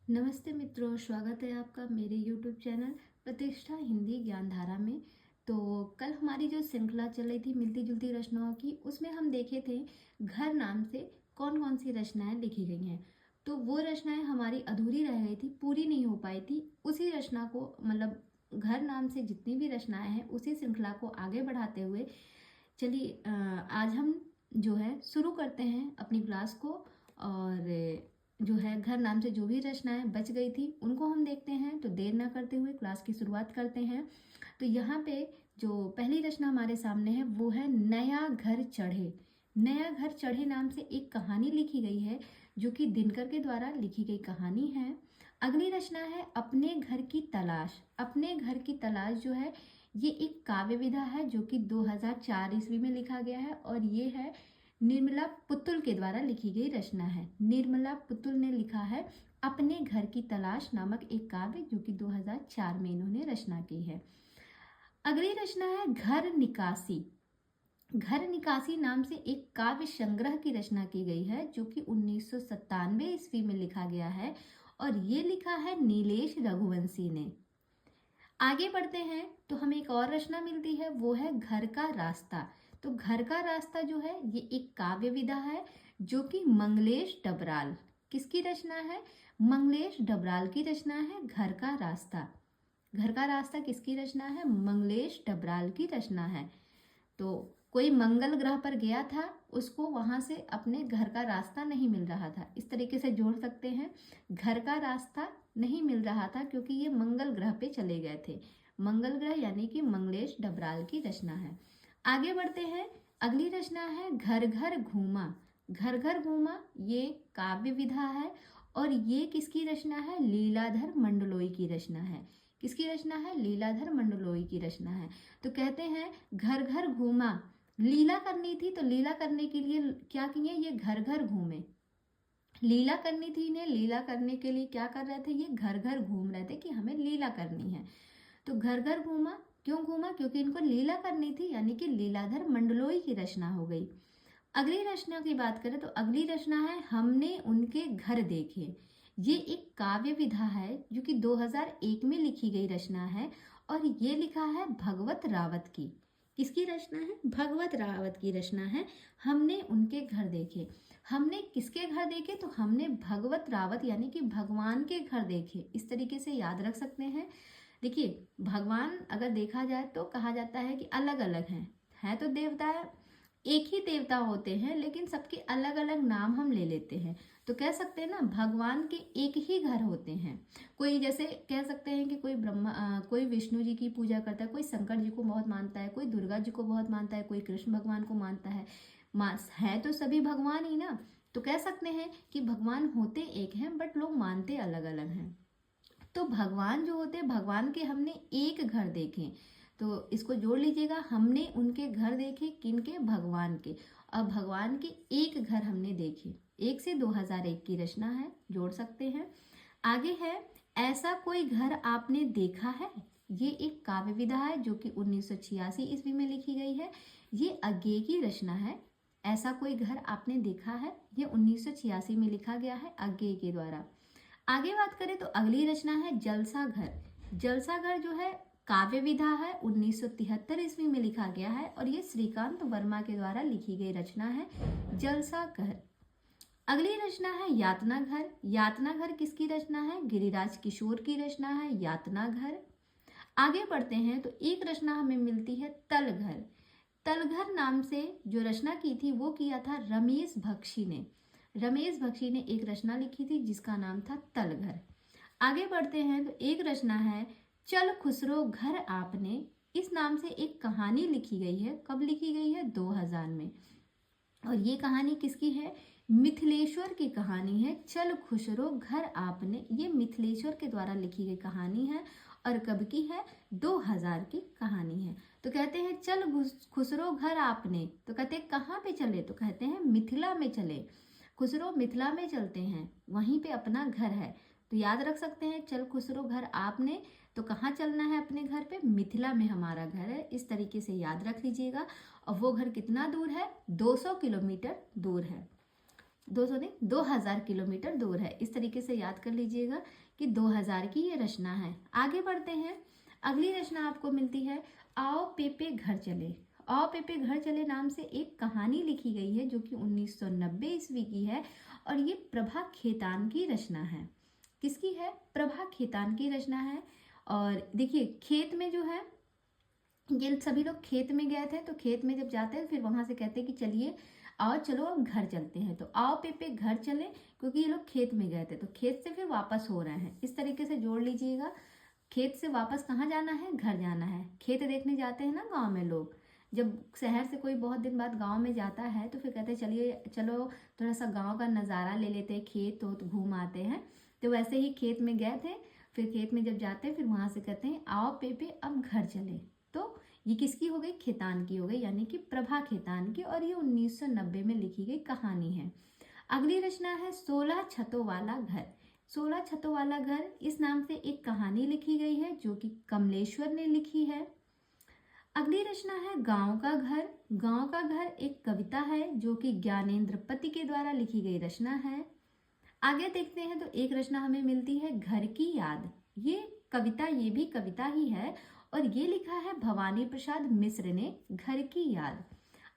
नमस्ते मित्रों, स्वागत है आपका मेरे YouTube चैनल प्रतिष्ठा हिंदी ज्ञानधारा में। तो कल हमारी जो श्रृंखला चल रही थी मिलती जुलती रचनाओं की, उसमें हम देखे थे घर नाम से कौन कौन सी रचनाएं लिखी गई हैं। तो वो रचनाएं हमारी अधूरी रह गई थी, पूरी नहीं हो पाई थी। उसी रचना को मतलब घर नाम से जितनी भी रचनाएं हैं उसी श्रृंखला को आगे बढ़ाते हुए चलिए आज हम जो है शुरू करते हैं अपनी क्लास को। और जो है घर नाम से जो भी रचनाएं बच गई थी उनको हम देखते हैं। तो देर ना करते हुए क्लास की शुरुआत करते हैं। तो यहाँ पे जो पहली रचना हमारे सामने है वो है नया घर चढ़े। नया घर चढ़े नाम से एक कहानी लिखी गई है जो कि दिनकर के द्वारा लिखी गई कहानी है। अगली रचना है अपने घर की तलाश। अपने घर की तलाश जो है ये एक काव्य विधा है जो कि 2004 ईस्वी में लिखा गया है और ये है निर्मला पुतुल के द्वारा लिखी गई रचना है। निर्मला पुतुल ने लिखा है अपने घर की तलाश नामक एक काव्य जो कि 2004 में इन्होंने रचना की है। अगली रचना है घर निकासी। घर निकासी नाम से एक काव्य संग्रह की रचना की गई है जो कि 1997 ईस्वी में लिखा गया है और ये लिखा है नीलेश रघुवंशी ने। आगे बढ़ते हैं तो हमें एक और रचना मिलती है, वो है घर का रास्ता। तो घर का रास्ता जो है ये एक काव्य विधा है जो कि मंगलेश डबराल किसकी रचना है, मंगलेश डबराल की रचना है घर का रास्ता। घर का रास्ता किसकी रचना है, मंगलेश डबराल की रचना है। तो कोई मंगल ग्रह पर गया था, उसको वहां से अपने घर का रास्ता नहीं मिल रहा था, इस तरीके से जोड़ सकते हैं। घर का रास्ता नहीं मिल रहा था क्योंकि ये मंगल ग्रह पे चले गए थे। मंगल ग्रह यानी कि मंगलेश डबराल की रचना है। आगे बढ़ते हैं, अगली रचना है घर घर घूमा। घर घर घूमा ये काव्य विधा है और ये किसकी रचना है, लीलाधर मंडलोई की रचना है। किसकी रचना है, लीलाधर मंडलोई की रचना है। तो कहते हैं घर घर घूमा, लीला करनी थी तो लीला करने के लिए क्या किए, ये घर घर घूमे। लीला करनी थी इन्हें, लीला करने के लिए क्या कर रहे थे, ये घर घर घूम रहे थे कि हमें लीला करनी है। तो घर घर घूमा, क्यों घूमा, क्योंकि इनको लीला करनी थी, यानी कि लीलाधर मंडलोई की रचना हो गई। अगली रचना की बात करें तो अगली रचना है हमने उनके घर देखे। ये एक काव्य विधा है जो कि 2001 में लिखी गई रचना है और ये लिखा है भगवत रावत की। किसकी रचना है, भगवत रावत की रचना है हमने उनके घर देखे। हमने किसके घर देखे, तो हमने भगवत रावत यानी कि भगवान के घर देखे, इस तरीके से याद रख सकते हैं। देखिए भगवान अगर देखा जाए तो कहा जाता है कि अलग अलग हैं, है तो देवता है, एक ही देवता होते हैं लेकिन सबके अलग अलग नाम हम ले लेते हैं। तो कह सकते हैं ना भगवान के एक ही घर होते हैं। कोई जैसे कह सकते हैं कि कोई कोई विष्णु जी की पूजा करता है, कोई शंकर जी को बहुत मानता है, कोई दुर्गा जी को बहुत मानता है, कोई कृष्ण भगवान को मानता है। है तो सभी भगवान ही ना। तो कह सकते हैं कि भगवान होते एक हैं बट लोग मानते अलग अलग हैं। तो भगवान जो होते हैं, भगवान के हमने एक घर देखे, तो इसको जोड़ लीजिएगा, हमने उनके घर देखे, किनके, भगवान के। अब भगवान के एक घर हमने देखे, 1 से 2001 की रचना है, जोड़ सकते हैं। आगे है ऐसा कोई घर आपने देखा है। ये एक काव्य विधा है जो कि 1986 ईस्वी में लिखी गई है। ये अज्ञेय की रचना है। ऐसा कोई घर आपने देखा है, ये 1986 में लिखा गया है अज्ञेय के द्वारा। आगे बात करें तो अगली रचना है जलसा घर। जलसा घर जो है काव्य विधा है, 1973 ईस्वी में लिखा गया है और ये श्रीकांत वर्मा के द्वारा लिखी गई रचना है जलसा घर। अगली रचना है यातना घर। यातना घर किसकी रचना है, गिरिराज किशोर की रचना है यातना घर। आगे बढ़ते हैं तो एक रचना हमें मिलती है तलघर। तलघर नाम से जो रचना की थी वो किया था रमेश बख्शी ने। रमेश बख्शी ने एक रचना लिखी थी जिसका नाम था तलघर। आगे बढ़ते हैं तो एक रचना है चल खुसरो घर आपने। इस नाम से एक कहानी लिखी गई है, कब लिखी गई है, 2000 में। और ये कहानी किसकी है, मिथिलेश्वर की कहानी है। चल खुसरो घर आपने, ये मिथिलेश्वर के द्वारा लिखी गई कहानी है और कब की है, 2000 की कहानी है। तो कहते हैं चल खुसरो घर आपने, तो कहते हैं कहाँ पे चले, तो कहते हैं मिथिला में चले। खुसरो मिथिला में चलते हैं, वहीं पे अपना घर है। तो याद रख सकते हैं चल खुसरो घर आपने, तो कहाँ चलना है अपने घर पे, मिथिला में हमारा घर है, इस तरीके से याद रख लीजिएगा। और वो घर कितना दूर है, 200 किलोमीटर दूर है। 200 नहीं, 2000 किलोमीटर दूर है। इस तरीके से याद कर लीजिएगा कि 2000 की ये रचना है। आगे बढ़ते हैं। अगली रचना आपको मिलती है आओ पेपे घर चले। आओ पेपे घर चले नाम से एक कहानी लिखी गई है जो कि 1990 ईस्वी की है और ये प्रभा खेतान की रचना है। किसकी है? प्रभा खेतान की रचना है। और देखिए खेत में जो है, ये सभी लोग खेत में गए थे, तो खेत में जब जाते हैं फिर वहां से कहते हैं कि चलिए आओ चलो अब घर चलते हैं। तो आओ पेपे घर चले, क्योंकि ये लोग खेत में गए थे तो खेत से फिर वापस हो रहे हैं। इस तरीके से जोड़ लीजिएगा। खेत से वापस कहाँ जाना है? घर जाना है। खेत देखने जाते हैं ना गांव में लोग, जब शहर से कोई बहुत दिन बाद गांव में जाता है तो फिर कहते हैं चलिए चलो थोड़ा सा गांव का नज़ारा ले लेते हैं, खेत तो घूम आते हैं। तो वैसे ही खेत में गए थे, फिर खेत में जब जाते हैं फिर वहां से कहते हैं आओ पेपे अब घर चले। तो ये किसकी हो गई? खेतान की हो गई, यानी कि प्रभा खेतान की, और ये 1990 में लिखी गई कहानी है। अगली रचना है 16 छतों वाला घर। 16 छतों वाला घर इस नाम से एक कहानी लिखी गई है जो कि कमलेश्वर ने लिखी है। अगली रचना है गांव का घर। गांव का घर एक कविता है जो कि ज्ञानेंद्र पति के द्वारा लिखी गई रचना है। आगे देखते हैं तो एक रचना हमें मिलती है घर की याद। ये कविता, ये भी कविता ही है और ये लिखा है भवानी प्रसाद मिश्र ने, घर की याद।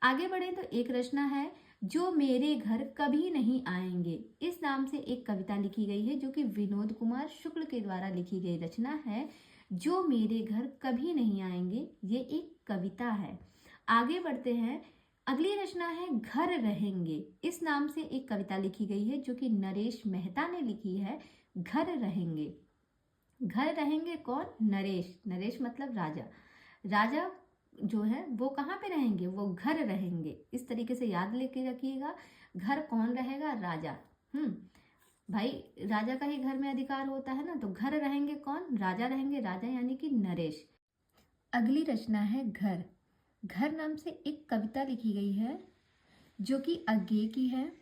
आगे बढ़े तो एक रचना है जो मेरे घर कभी नहीं आएंगे। इस नाम से एक कविता लिखी गई है जो कि विनोद कुमार शुक्ल के द्वारा लिखी गई रचना है। जो मेरे घर कभी नहीं आएंगे, ये एक कविता है। आगे बढ़ते हैं। अगली रचना है घर रहेंगे। इस नाम से एक कविता लिखी गई है जो कि नरेश मेहता ने लिखी है। घर रहेंगे। घर रहेंगे कौन? नरेश। नरेश मतलब राजा। राजा जो है वो कहाँ पे रहेंगे? वो घर रहेंगे। इस तरीके से याद लेके रखिएगा। घर कौन रहेगा? राजा। भाई राजा का ही घर में अधिकार होता है ना, तो घर रहेंगे कौन? राजा रहेंगे। राजा यानी कि नरेश। अगली रचना है घर। घर नाम से एक कविता लिखी गई है जो कि अज्ञे की है।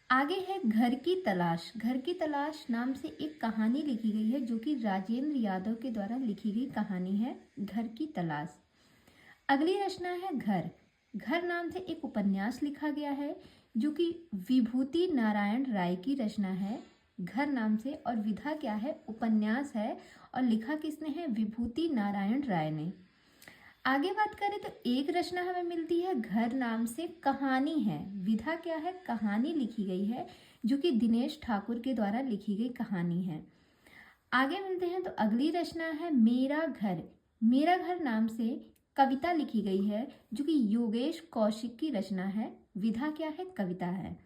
आगे है घर की तलाश। घर की तलाश नाम से एक कहानी लिखी गई है जो कि राजेंद्र यादव के द्वारा लिखी गई कहानी है, घर की तलाश। अगली रचना है घर। घर नाम से एक उपन्यास लिखा गया है जो कि विभूति नारायण राय की रचना है। घर नाम से, और विधा क्या है? उपन्यास है, और लिखा किसने है? विभूति नारायण राय ने। आगे बात करें तो एक रचना हमें मिलती है घर नाम से, कहानी है। विधा क्या है? कहानी लिखी गई है जो कि दिनेश ठाकुर के द्वारा लिखी गई कहानी है। आगे मिलते हैं तो अगली रचना है मेरा घर। मेरा घर नाम से कविता लिखी गई है जो कि योगेश कौशिक की रचना है। विधा क्या है? कविता है।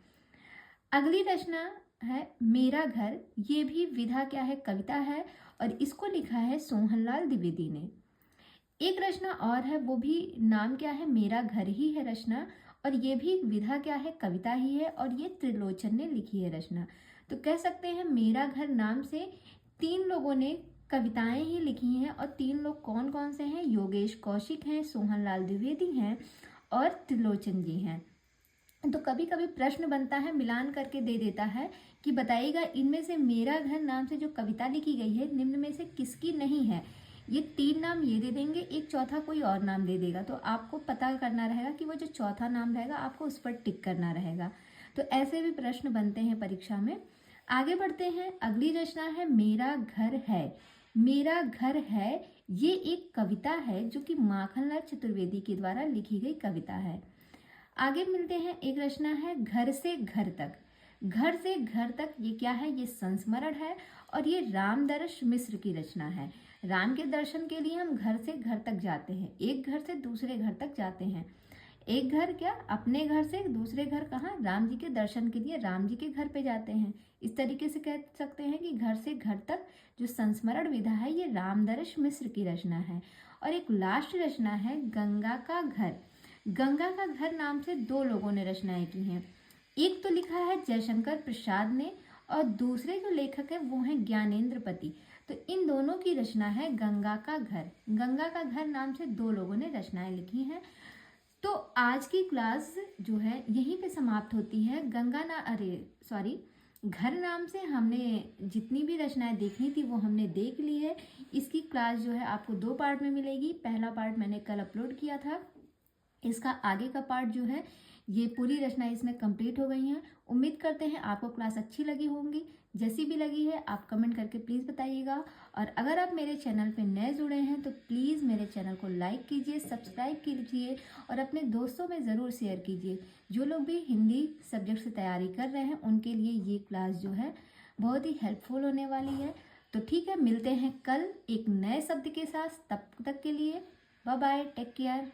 अगली रचना है मेरा घर। ये भी विधा क्या है? कविता है, और इसको लिखा है सोहनलाल द्विवेदी ने। एक रचना और है, वो भी नाम क्या है? मेरा घर ही है रचना, और ये भी विधा क्या है? कविता ही है, और ये त्रिलोचन ने लिखी है रचना। तो कह सकते हैं मेरा घर नाम से 3 लोगों ने कविताएं ही लिखी हैं, और 3 लोग कौन कौन से हैं? योगेश कौशिक हैं, सोहनलाल द्विवेदी हैं और त्रिलोचन जी हैं। तो कभी कभी प्रश्न बनता है, मिलान करके दे देता है कि बताइएगा इनमें से मेरा घर नाम से जो कविता लिखी गई है निम्न में से किसकी नहीं है। ये 3 नाम ये दे देंगे, एक चौथा कोई और नाम दे देगा, तो आपको पता करना रहेगा कि वो जो चौथा नाम रहेगा आपको उस पर टिक करना रहेगा। तो ऐसे भी प्रश्न बनते हैं परीक्षा में। आगे बढ़ते हैं। अगली रचना है मेरा घर है। मेरा घर है ये एक कविता है जो कि माखनलाल चतुर्वेदी के द्वारा लिखी गई कविता है। आगे मिलते हैं। एक रचना है घर से घर तक। घर से घर तक ये क्या है? ये संस्मरण है, और ये रामदर्श मिश्र की रचना है। राम के दर्शन के लिए हम घर से घर तक जाते हैं, एक घर से दूसरे घर तक जाते हैं। एक घर क्या? अपने घर से दूसरे घर कहाँ? राम जी के दर्शन के लिए राम जी के घर पे जाते हैं। इस तरीके से कह सकते हैं कि घर से घर तक जो संस्मरण विधा है ये रामदर्श मिश्र की रचना है। और एक लास्ट रचना है गंगा का घर। गंगा का घर नाम से 2 लोगों ने रचनाएं की हैं। एक तो लिखा है जयशंकर प्रसाद ने, और दूसरे जो लेखक है वो हैं ज्ञानेंद्र पति। तो इन दोनों की रचना है गंगा का घर। गंगा का घर नाम से 2 लोगों ने रचनाएं लिखी हैं। तो आज की क्लास जो है यहीं पे समाप्त होती है। घर नाम से हमने जितनी भी रचनाएं देखनी थी वो हमने देख ली है। इसकी क्लास जो है आपको 2 पार्ट में मिलेगी। पहला पार्ट मैंने कल अपलोड किया था। इसका आगे का पार्ट जो है ये पूरी रचना इसमें कंप्लीट हो गई हैं। उम्मीद करते हैं आपको क्लास अच्छी लगी होंगी। जैसी भी लगी है आप कमेंट करके प्लीज़ बताइएगा। और अगर आप मेरे चैनल पे नए जुड़े हैं तो प्लीज़ मेरे चैनल को लाइक कीजिए, सब्सक्राइब कीजिए और अपने दोस्तों में ज़रूर शेयर कीजिए। जो लोग भी हिंदी सब्जेक्ट से तैयारी कर रहे हैं उनके लिए ये क्लास जो है बहुत ही हेल्पफुल होने वाली है। तो ठीक है, मिलते हैं कल एक नए शब्द के साथ। तब तक के लिए बाय बाय, टेक केयर।